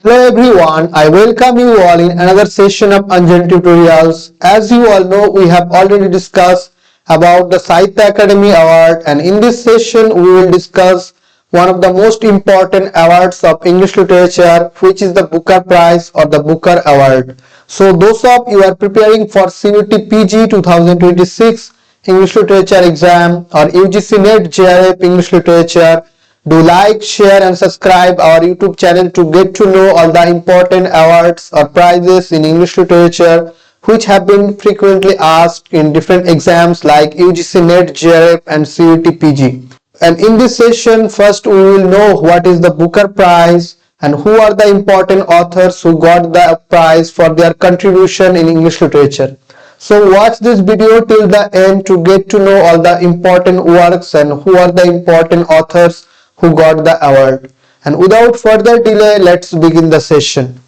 Hello everyone, I welcome you all in another session of Anjan tutorials. As you all know, we have already discussed about the Sahitya Academy Award, and in this session we will discuss one of the most important awards of English literature, which is the Booker Prize or the Booker Award. So those of you are preparing for CUET-PG 2026 English Literature exam or UGC NET JRF English Literature, do like, share and subscribe our YouTube channel to get to know all the important awards or prizes in English literature which have been frequently asked in different exams like UGC NET JRF and CUET-PG. And in this session, first we will know what is the Booker Prize and who are the important authors who got the prize for their contribution in English literature. So watch this video till the end to get to know all the important works and who are the important authors who got the award. And without further delay, let's begin the session.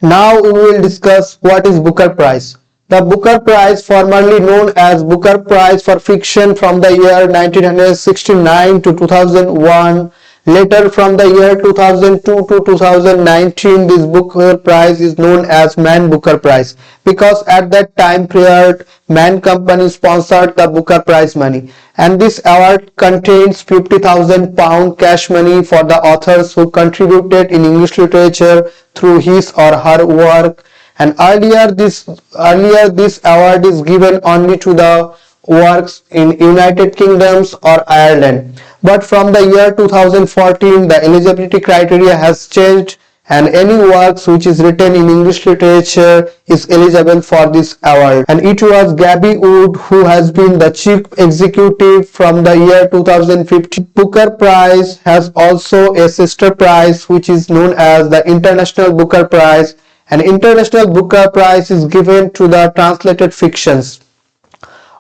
Now we will discuss what is Booker Prize. The Booker Prize, formerly known as Booker Prize for Fiction from the year 1969 to 2001, later from the year 2002 to 2019, this Booker Prize is known as Man Booker Prize because at that time period, Man Company sponsored the Booker Prize money, and this award contains £50,000 cash money for the authors who contributed in English literature through his or her work. And earlier this award is given only to the works in United Kingdoms or Ireland. But from the year 2014, the eligibility criteria has changed, and any works which is written in English literature is eligible for this award. And it was Gabby Wood who has been the chief executive from the year 2015. Booker Prize has also a sister prize which is known as the International Booker Prize. An International Booker Prize is given to the translated fictions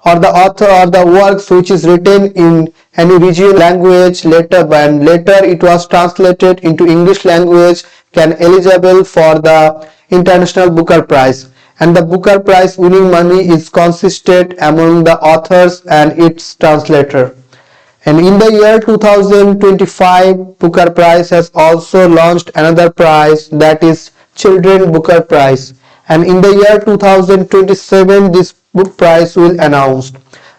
or the author or the works which is written in any regional language later it was translated into English language can eligible for the International Booker Prize. And the Booker Prize winning money is consisted among the authors and its translator. And in the year 2025, Booker Prize has also launched another prize, that is Children Booker Prize, and in the year 2027 this book prize will announced.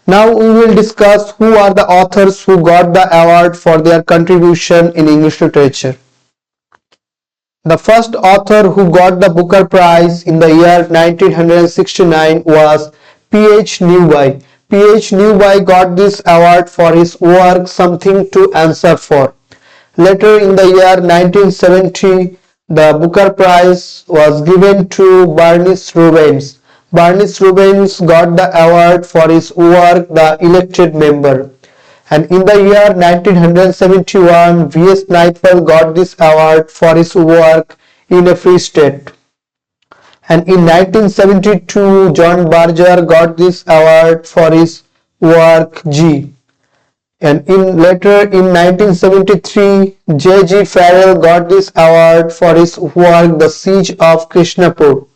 Now we will discuss who are the authors who got the award for their contribution in English literature. The first author who got the Booker Prize in the year 1969 was P.H. Newby. P.H. Newby got this award for his work Something to Answer For. Later in the year 1970, the Booker Prize was given to Bernice Rubens. Bernice Rubens got the award for his work The Elected Member. And in the year 1971, V.S. Naipaul got this award for his work In a Free State. And in 1972, John Berger got this award for his work G. And later in 1973, J.G. Farrell got this award for his work The Siege of Krishnapur.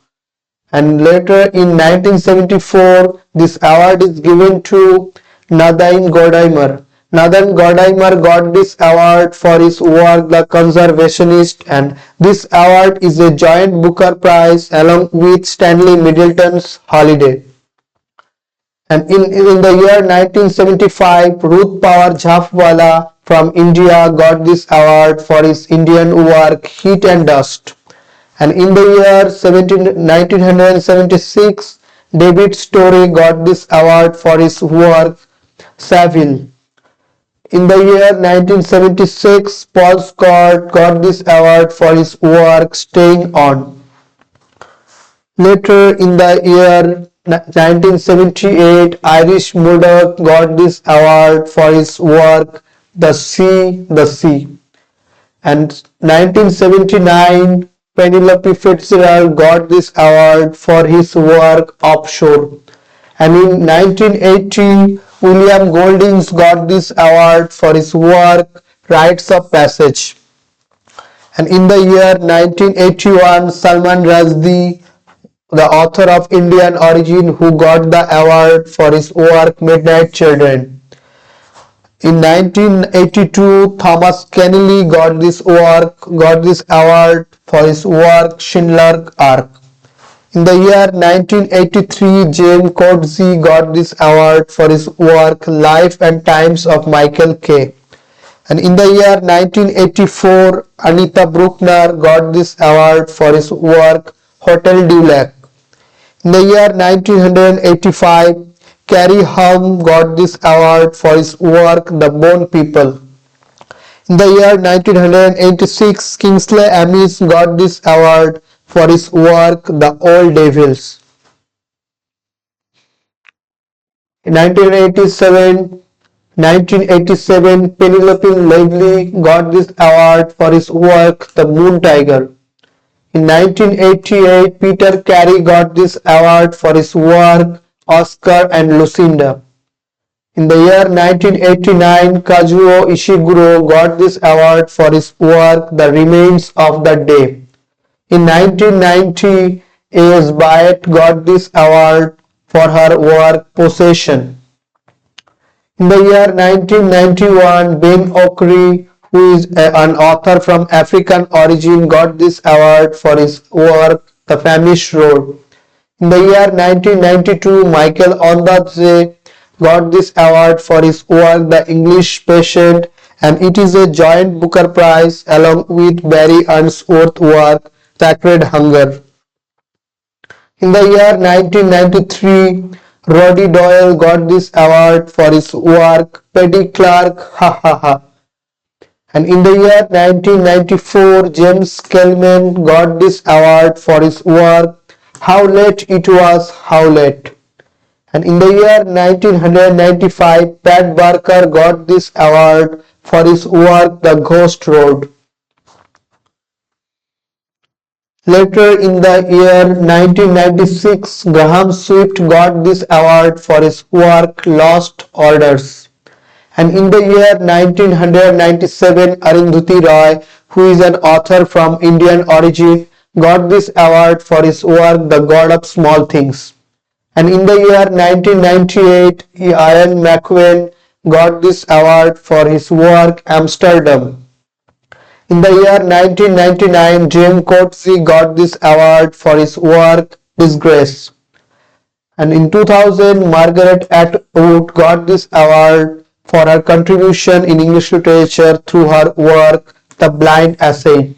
And later in 1974, this award is given to Nadine Gordimer. Nadine Gordimer got this award for his work The Conservationist, and this award is a joint Booker Prize along with Stanley Middleton's Holiday. And in the year 1975, Ruth Power Jhafwala from India got this award for his Indian work Heat and Dust. And in the year 1976, David Story got this award for his work Saville. In the year 1976, Paul Scott got this award for his work Staying On. Later in the year 1978, Irish Modak got this award for his work The Sea. And 1979, Penelope Fitzgerald got this award for his work Offshore. And in 1980, William Goldings got this award for his work Rites of Passage. And in the year 1981, Salman Rushdie, the author of Indian origin, who got the award for his work Midnight Children. In 1982, Thomas Keneally got this award for his work Schindler Arc. In the year 1983, James Coetzee got this award for his work Life and Times of Michael K. And in the year 1984, Anita Bruckner got this award for his work Hotel du Lac. In the year 1985, Carrie Hum got this award for his work The Bone People. In the year 1986, Kingsley Amis got this award for his work The Old Devils. In 1987, Penelope Lively got this award for his work The Moon Tiger. In 1988, Peter Carey got this award for his work Oscar and Lucinda. In the year 1989, Kazuo Ishiguro got this award for his work The Remains of the Day. In 1990, A.S. Byatt got this award for her work Possession. In the year 1991, Ben Okri, who is an author from African origin, got this award for his work The Famished Road. In the year 1992, Michael Ondaatje got this award for his work The English Patient, and it is a joint Booker Prize along with Barry Ainsworth's work Sacred Hunger. In the year 1993, Roddy Doyle got this award for his work Petty Clark Ha Ha Ha. And in the year 1994, James Kelman got this award for his work How Late It Was, How Late. And in the year 1995, Pat Barker got this award for his work The Ghost Road. Later in the year 1996, Graham Swift got this award for his work Lost Orders. And in the year 1997, Arundhati Roy, who is an author from Indian origin, got this award for his work The God of Small Things. And in the year 1998, Ian McEwan got this award for his work Amsterdam. In the year 1999, James Coetzee got this award for his work Disgrace. And in 2000, Margaret Atwood got this award for her contribution in English literature through her work The Blind Assault.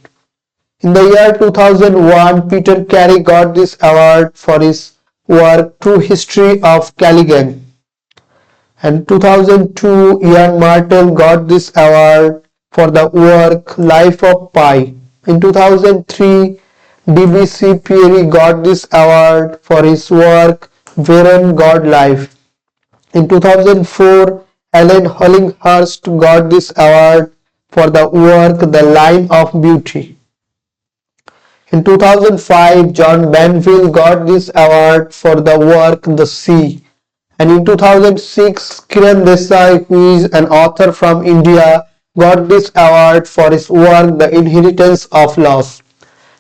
In the year 2001, Peter Carey got this award for his work True History of Caligan. And 2002, Ian Martel got this award for the work Life of Pi. In 2003, D.B.C. Pierre got this award for his work Veron God Life. In 2004, Alan Hollinghurst got this award for the work The Line of Beauty. In 2005, John Banville got this award for the work The Sea. And in 2006, Kiran Desai, who is an author from India, got this award for his work The Inheritance of Loss.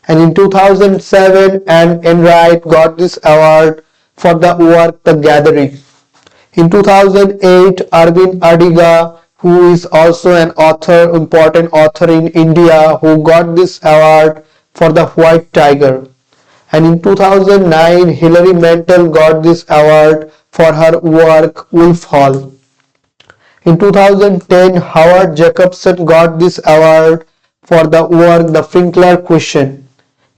And in 2007, Anne Enright got this award for the work The Gathering. In 2008, Arvind Adiga, who is also an author, important author in India, who got this award for The White Tiger. And in 2009, Hilary Mantel got this award for her work Wolf Hall. In 2010, Howard Jacobson got this award for the work The Finkler Question.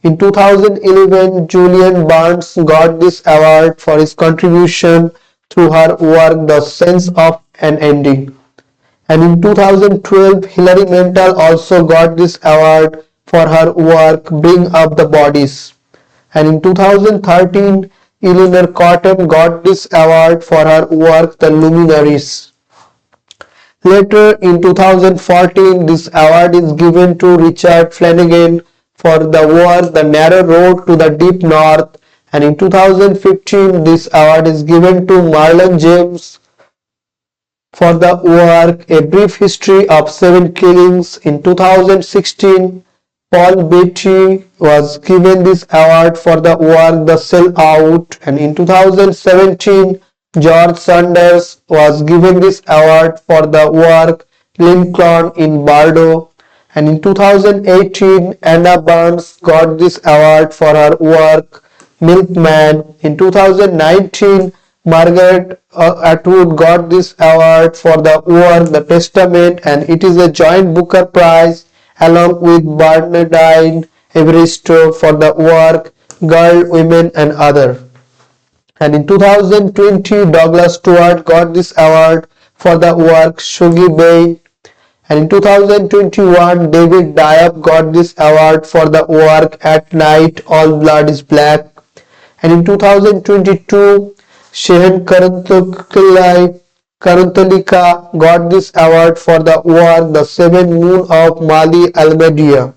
In 2011, Julian Barnes got this award for his contribution through her work The Sense of an Ending. And in 2012, Hilary Mantel also got this award for her work Bring Up the Bodies. And in 2013, Eleanor Cotton got this award for her work The Luminaries. Later in 2014, this award is given to Richard Flanagan for the work The Narrow Road to the Deep North, and in 2015 this award is given to Marlon James for the work A Brief History of Seven Killings. In 2016, Paul Beatty was given this award for the work The Sell Out, and in 2017 George Sanders was given this award for the work Lincoln in Bordeaux. And in 2018, Anna Burns got this award for her work Milkman. In 2019, Margaret Atwood got this award for the work The Testament, and it is a joint Booker Prize along with Bernardine Evaristo for the work Girl, Women and Other. And in 2020, Douglas Stewart got this award for the work Shuggie Bay. And in 2021, David Diop got this award for the work At Night All Blood is Black. And in 2022, Shehan Karuntalika got this award for the work The Seven Moon of Mali Almedia.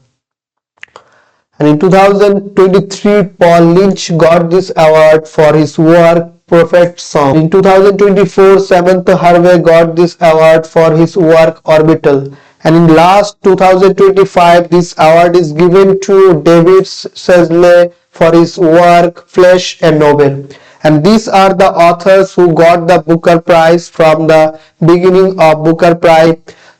And in 2023, Paul Lynch got this award for his work Prophet Song. In 2024, Samantha Harvey got this award for his work Orbital. And in last 2025, this award is given to David Sesley for his work Flesh and Novel. And these are the authors who got the Booker Prize from the beginning of Booker Prize.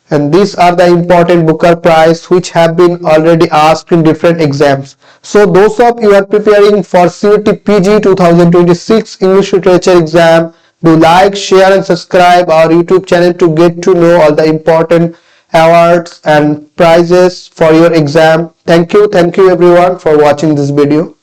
And these are the important Booker Prize which have been already asked in different exams. So those of you are preparing for CUET-PG 2026 English Literature exam, do like, share and subscribe our YouTube channel to get to know all the important awards and prizes for your exam. Thank you everyone for watching this video.